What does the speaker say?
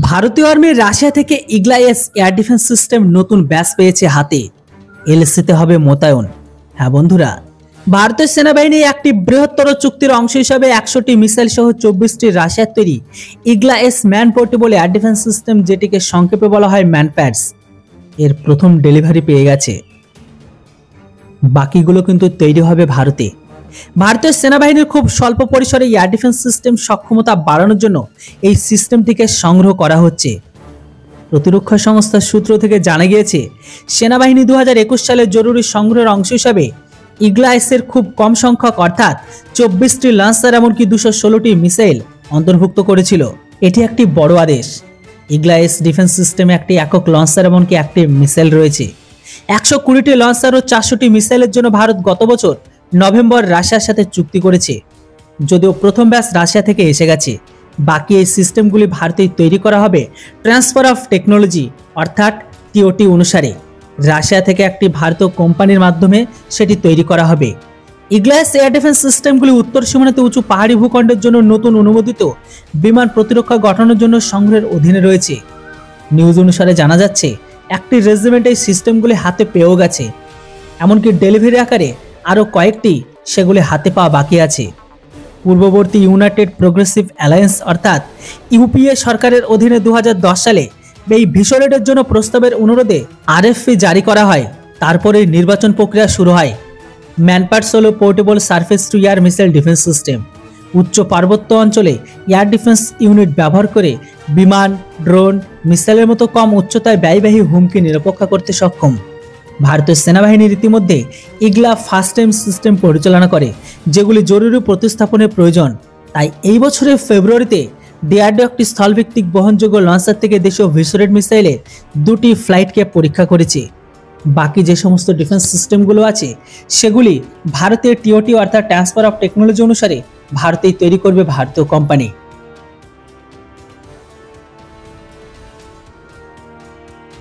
ভারতীয় আর্মির রাশিয়া থেকে ইগলা-এস এয়ার ডিফেন্স সিস্টেম নতুন ব্যাচ পেয়েছে হাতে। এলএসিতে হবে মোতায়েন। হ্যাঁ বন্ধুরা, ভারতের সেনাবাহিনী একটি বৃহত্তর চুক্তির অংশ হিসাবে 100টি মিসাইল সহ 24টি রাশিয়ার তৈরি Igla S man portable air defence system, যেটিকে সংক্ষেপে বলা হয় ম্যানপ্যাডস, এর প্রথম ডেলিভারি পেয়ে গেছে। বাকিগুলো কিন্তু তৈরি হবে ভারতে। ভারতীয় সেনাবাহিনীর খুব স্বল্প পরিসরে এয়ার ডিফেন্স সিস্টেম সক্ষমতা বাড়ানোর জন্য এই সিস্টেমটিকে সংগ্রহ করা হচ্ছে। প্রতিরক্ষা সংস্থার সূত্র থেকে জানা গিয়েছে, সেনাবাহিনী 2021 সালে জরুরি সংগ্রহের অংশ হিসাবে ইগলা-এসের খুব কম সংখ্যক অর্থাৎ 24টি লঞ্চার এমনকি 216টি মিসাইল অন্তর্ভুক্ত করেছিল। এটি একটি বড় আদেশ। ইগলা-এস ডিফেন্স সিস্টেমে একটি একক লঞ্চার এমনকি একটি মিসাইল রয়েছে। 120টি লঞ্চার ও 400টি মিসাইলের জন্য ভারত গত বছর নভেম্বর রাশিয়ার সাথে চুক্তি করেছে। যদিও প্রথম ব্যাচ রাশিয়া থেকে এসে গেছে, বাকি এই সিস্টেমগুলি ভারতেই তৈরি করা হবে ট্রান্সফার অফ টেকনোলজি অর্থাৎ টিওটি অনুসারে। রাশিয়া থেকে একটি ভারতীয় কোম্পানির মাধ্যমে সেটি তৈরি করা হবে। ইগলা-এস এয়ার ডিফেন্স সিস্টেমগুলি উত্তর সীমান্তে উঁচু পাহাড়ি ভূখণ্ডের জন্য নতুন অনুমোদিত বিমান প্রতিরক্ষা গঠনের জন্য সংগ্রহের অধীনে রয়েছে। নিউজ অনুসারে জানা যাচ্ছে, একটি রেজিমেন্ট এই সিস্টেমগুলি হাতে পেয়েও গেছে, এমনকি ডেলিভারি আকারে আরও কয়েকটি সেগুলি হাতে পাওয়া বাকি আছে। পূর্ববর্তী ইউনাইটেড প্রোগ্রেসিভ অ্যালায়েন্স অর্থাৎ ইউপিএ সরকারের অধীনে 2010 সালে এই ভিসোরেটের জন্য প্রস্তাবের অনুরোধে আরএফপি জারি করা হয়। তারপরে নির্বাচন প্রক্রিয়া শুরু হয়। ম্যানপ্যাডস হল portable surface two air missile defence system. উচ্চ পার্বত্য অঞ্চলে এয়ার ডিফেন্স ইউনিট ব্যবহার করে বিমান, ড্রোন, মিসাইলের মতো কম উচ্চতায় ব্যয়বাহী হুমকি নিরপেক্ষ করতে সক্ষম। ভারতীয় সেনাবাহিনীর ইতিমধ্যে ইগলা ফার্স্ট টাইম সিস্টেম পরিচালনা করে, যেগুলি জরুরি প্রতিস্থাপনের প্রয়োজন। তাই এই বছরের ফেব্রুয়ারিতে ডিআরডিও একটি স্থলভিত্তিক বহনযোগ্য লঞ্চার থেকে দেশীয় ভিসোরেট মিসাইলে 2টি ফ্লাইটকে পরীক্ষা করেছে। বাকি যে সমস্ত ডিফেন্স সিস্টেমগুলো আছে সেগুলি ভারতের টিওটি অর্থাৎ ট্রান্সফার অফ টেকনোলজি অনুসারে ভারতেই তৈরি করবে ভারতীয় কোম্পানি।